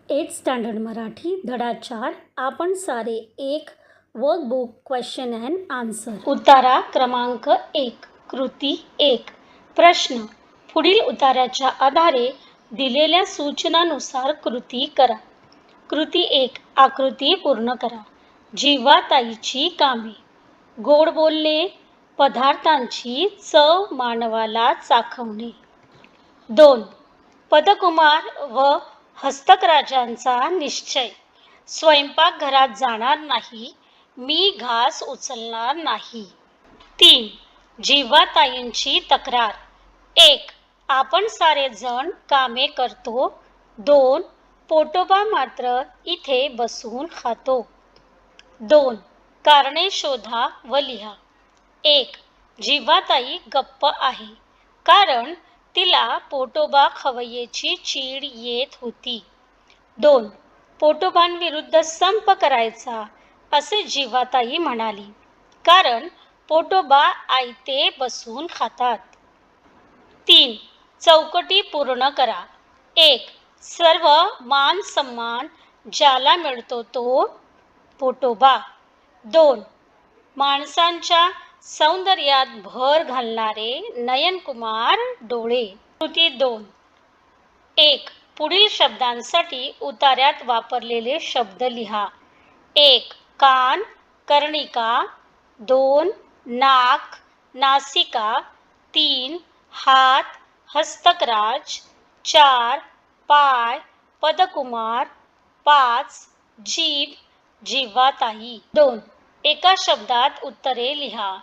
8th standard Marathi धडा 4 आपण सारे एक वर्कबुक क्वेश्चन अँड आन्सर. उतारा क्रमांक 1 कृती 1 प्रश्न. पुढील उताऱ्याच्या आधारे दिलेल्या सूचनानुसार कृती करा. कृती 1 आकृती पूर्ण करा. जीवाताईची कामे. गोड बोलणे, पदार्थांची चव मानवाला चाखवणे. 2 पदकुमार व हस्तकराजांचा निश्चय. स्वयंपाकघरात जाणार नाही, मी घास उचलणार नाही. 3 जीवाताईंची तक्रार. 1 आपण सारे जण कामे करतो. 2 पोटोबा मात्र इथे बसून खातो. 2 कारणे शोधा व लिहा. 1 जीवाताई गप्प आहे कारण तिला पोटोबा खवय्येची चीड येत होती. 2 पोटोबांविरुद्ध संप करायचा असे जीवाताई म्हणाली कारण पोटोबा आयते बसून खातात. 3 चौकटी पूर्ण करा. 1 सर्व मान सन्मान ज्याला मिळतो तो पोटोबा. 2 माणसांच्या सौंदर्यात भर घालणारे नयनकुमार डोळे. कृती 2 1 पुढील शब्दांसाठी उतार्यात वापरलेले शब्द लिहा. 1 कान, कर्णिका. 2 नाक, नासिका. 3 हात, हस्तकराज. 4 पाय, पदकुमार. 5 जीभ, जीवाताई. 2 एका शब्दात उत्तरे लिहा.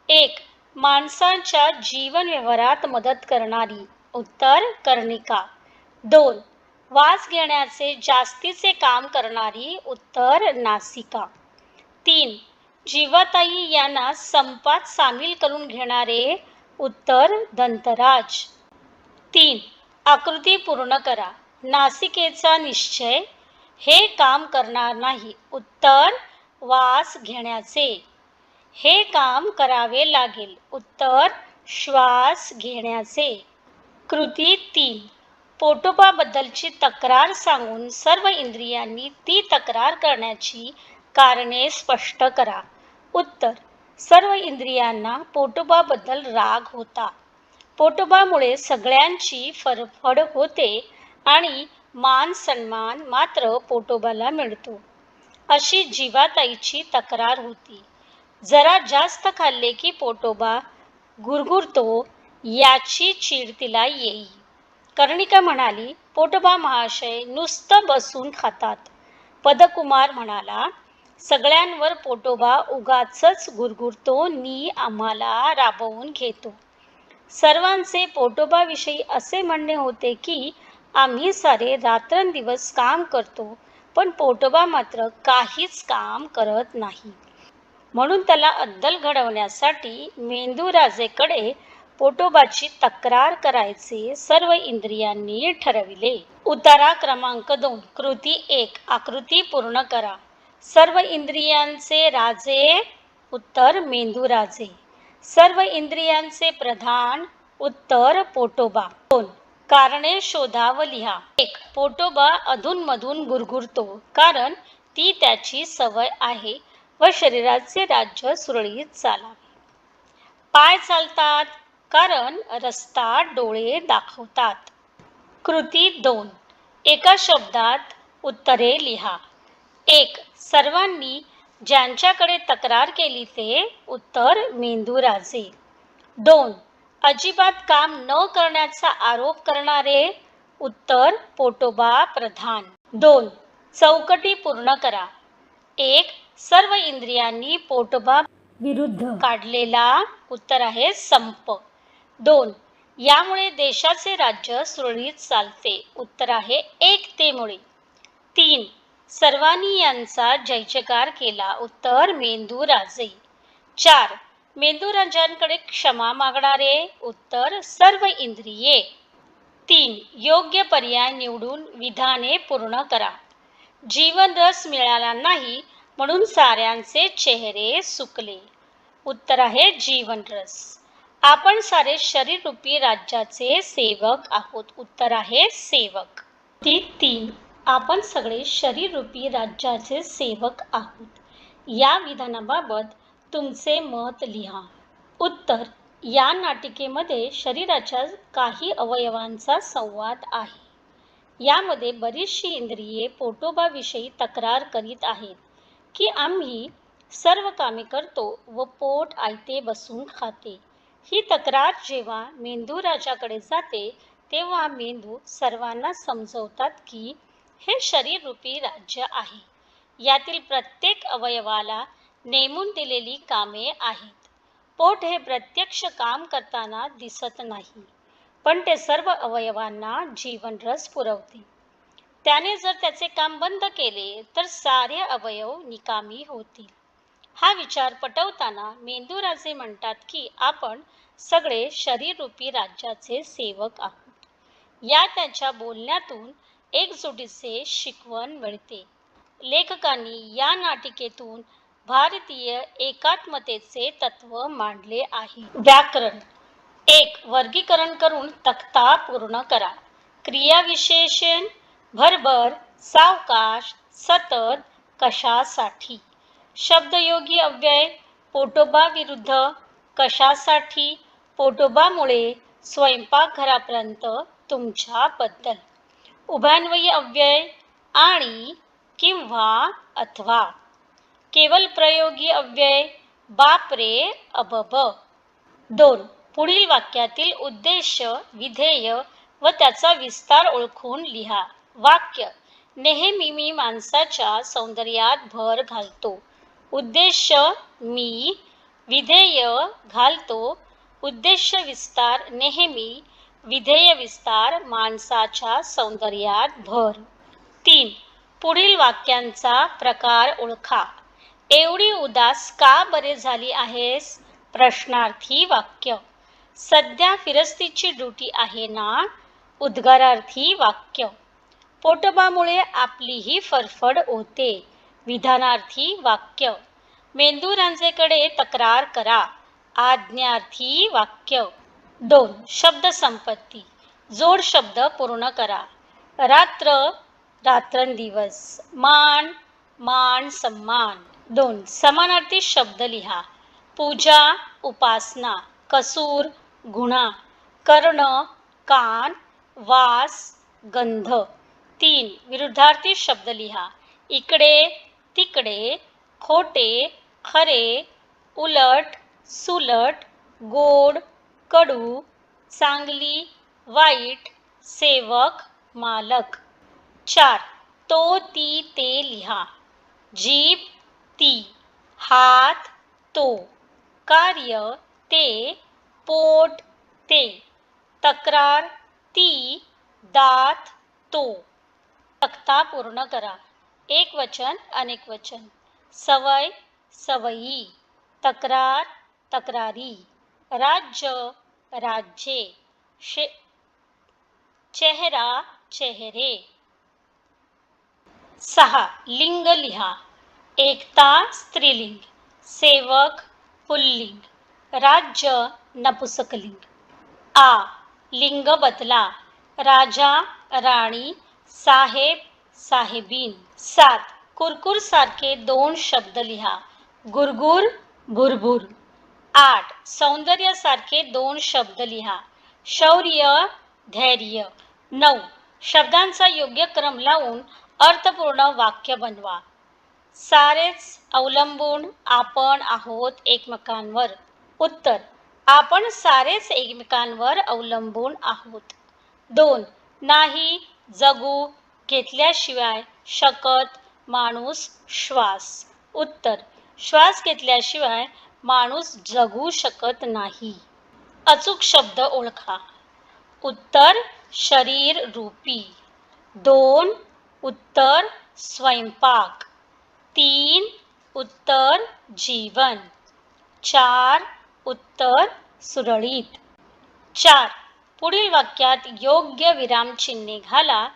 1 माणसांच्या जीवन व्यवहारात मदत करणारी. उत्तर कर्णिका. 2 वास घेण्याचे जास्तीचे काम करणारी. उत्तर नासिका. 3 जीवाताई यांना संपात सामील करून घेणारे. उत्तर दंतराज. 3 आकृती पूर्ण करा. नासिकेचा निश्चय, हे काम करणार नाही. उत्तर वास घेण्याचे. हे काम करावे लागेल. उत्तर श्वास घेण्याचे. कृती 3 पोटोबाबद्दलची तक्रार सांगून सर्व इंद्रियांनी ती तक्रार करण्याची कारणे स्पष्ट करा. उत्तर सर्व इंद्रियांना पोटोबाबद्दल राग होता. पोटोबामुळे सगळ्यांची फरफड होते आणि मान सन्मान मात्र पोटोबाला मिळतो अशी जीवाताईची तक्रार होती. जरा जास्त खाल्ले की पोटोबा गुरगुरतो याची चीड तिला येई. कर्णिका म्हणाली, पोटोबा महाशय नुसतं बसून खातात. पदकुमार म्हणाला, सगळ्यांवर पोटोबा उगाचच गुरगुरतो नी आम्हाला राबवून घेतो. सर्वांचे पोटोबाविषयी असे म्हणणे होते की आम्ही सारे रात्रंदिवस काम करतो पण पोटोबा मात्र काहीच काम करत नाही. म्हणून त्याला अद्दल घडवण्यासाठी मेंदूराजेकडे पोटोबाची तक्रार करायचे सर्व इंद्रियांनी ठरविले. उतारा क्रमांक 2 कृती 1 आकृती पूर्ण करा. सर्व इंद्रियांचे राजे. उत्तर मेंदूराजे. सर्व इंद्रियांचे प्रधान. उत्तर पोटोबा. 2 कारणे शोधा व लिहा. 1 पोटोबा अधूनमधून गुरगुरतो कारण ती त्याची सवय आहे व शरीराचे राज्य सुरळीत चालावे. पाय चालतात कारण रस्ता डोळे दाखवतात. कृती 2 एका शब्दात उत्तरे लिहा. 1 सर्वांनी ज्यांच्याकडे तक्रार केली ते. उत्तर मेंदूराजे. 2 अजिबात काम न करण्याचा आरोप करणारे. उत्तर पोटोबा प्रधान. 2 चौकटी पूर्ण करा. 1 सर्व इंद्रियांनी पोटोबा विरुद्ध काढलेला. उत्तर आहे संप. 2 यामुळे देशाचे राज्य सुरळीत चालते. उत्तर आहे एकतेमुळे. 3 सर्वांनी यांचा जयजयकार केला. उत्तर मेंदूराजे. 4 मेंदूराजांकडे क्षमा मागणारे. उत्तर सर्व इंद्रिये. 3 योग्य पर्याय निवडून विधाने पूर्ण करा. जीवनरस मिळाला नाही म्हणून साऱ्यांचे चेहरे सुकले. उत्तर आहे जीवनरस. आपण सारे शरीररूपी राज्याचे सेवक आहोत. उत्तर आहे सेवक. 3 आपण सगळे शरीररूपी राज्याचे सेवक आहोत. या विधानाबाबत तुमचे मत लिहा. उत्तर: या नाटिकेमध्ये शरीराच्या काही अवयवांचा संवाद आहे. यामध्ये बरीचशी इंद्रिये पोटोबाविषयी तक्रार करीत आहेत की आम्ही सर्व कामे करतो व पोट आयते बसून खाते. ही तक्रार जेव्हा मेंदू राजाकडे जाते तेव्हा मेंदू सर्वांना समजवतात की हे शरीररूपी राज्य आहे. यातील प्रत्येक अवयवाला नेमून दिलेली कामे आहेत. पोट हे प्रत्यक्ष काम करताना दिसत नाही, पण ते सर्व अवयवांना जीवनरस पुरवते. त्याने जर त्याचे काम बंद केले तर सारे अवयव निकामी होतील. हा विचार पटवताना मेंदूराजे म्हणतात की आपण सगळे शरीररूपी राज्याचे सेवक आहोत. या त्यांच्या बोलण्यातून एकजुटीचे शिकवण मिळते. लेखकांनी या नाटिकेतून भारतीय एकात्मतेचे तत्व मांडले आहे. व्याकरण 1. वर्गीकरण करून तक्ता पूर्ण करा. क्रियाविशेषण: भरभर, सावकाश, सतत, कशासाठी. शब्दयोगी अव्यय: पोटोबा विरुद्ध, कशासाठी, पोटोबामुळे, स्वयंपाकघरापर्यंत, तुमच्याबद्दल. उभयान्वयी अव्यय: आणि, किंवा, अथवा. केवल प्रयोगी अव्यय: बापरे, अबब. 2. पुढील वाक्यातील उद्देश, विधेय व त्याचा विस्तार ओळखून लिहा. वाक्य: नेहमी मी माणसाच्या सौंदर्यात भर घालतो. उद्देश: मी. विधेय: घालतो. उद्देश विस्तार: नेहमी. विधेय विस्तार: माणसाच्या सौंदर्यात भर. 3. पुढील वाक्यांचा प्रकार ओळखा. एवढी उदास का बरे झाली आहेस? प्रश्नार्थी वाक्य. सध्या फिरस्तीची ड्युटी आहे ना? उद्गारार्थी वाक्य. पोटोबामुळे आपलीही फरफड होते. विधानार्थी वाक्य. मेंदूरांजेकडे तक्रार करा. आज्ञार्थी वाक्य. 2. शब्दसंपत्ती. जोड शब्द पूर्ण करा. रात्र, रात्रंदिवस. मान, मान सन्मान. 2. समानार्थी शब्द लिहा. पूजा, उपासना. कसूर, गुन्हा. कर्ण, कान. वास, गंध. 3. विरुद्धार्थी शब्द लिहा. इकडे, तिकडे. खोटे, खरे. उलट, सुलट. गोड, कडू. चांगली, वाईट. सेवक, मालक. 4. तो, ती, ते लिहा. जीभ, ती. हात, तो. कार्य, ते. पोट, ते. तक्रार, ती. दात, तो. तक्ता पूर्ण करा. एकवचन, अनेकवचन. सवय, सवयी. तक्रार, तक्रारी. राज्य, राज्ये. चेहरा, चेहरे. 6. लिंग लिहा. एकता, स्त्रीलिंग. सेवक, पुल्लिंग. राज्य, नपुसकलिंग. आ. लिंग बदला. राजा, राणी. साहेब, साहेबीन. 7. कुरकुर सारखे 2 शब्द लिहा. गुरगुर, भुरभुर. 8. सौंदर्य सारखे 2 शब्द लिहा. शौर्य, धैर्य. 9. शब्दांचा योग्य क्रम लावून अर्थपूर्ण वाक्य बनवा. सारेच अवलंबून आपण आहोत एकमेकांवर. उत्तर: आपण सारेच एकमेकांवर अवलंबून आहोत. 2. नाही, जगू घेतल्याशिवाय शकत माणूस श्वास. उत्तर: श्वास घेतल्याशिवाय माणूस जगू शकत नाही. अचूक शब्द ओळखा. उत्तर: शरीर रूपी. 2. उत्तर: स्वयंपाक. 3. उत्तर: जीवन. 4. उत्तर: सुरळीत. 4. पुढील वाक्यात योग्य विरामचिन्हे घाला.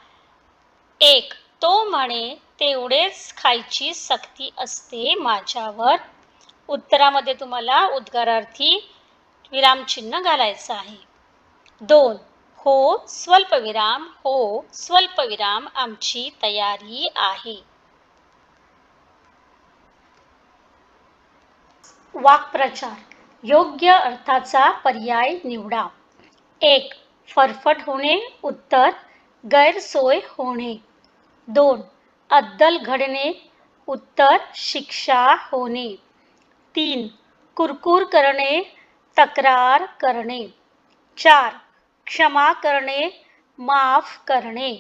1. तो म्हणे तेवढेच खायची सक्ती असते माझ्यावर. उत्तरामध्ये तुम्हाला उद्गारार्थी विरामचिन्ह घालायचं आहे. 2. हो स्वल्पविराम, हो स्वल्पविराम आमची तयारी आहे. वाक्प्रचार. योग्य अर्थाचा पर्याय निवडा. 1. फरफट होणे. उत्तर गैरसोय होणे. 2. अद्दल घडणे. उत्तर शिक्षा होणे. 3. कुरकुर करणे. तक्रार करणे. 4. क्षमा करणे. माफ करणे.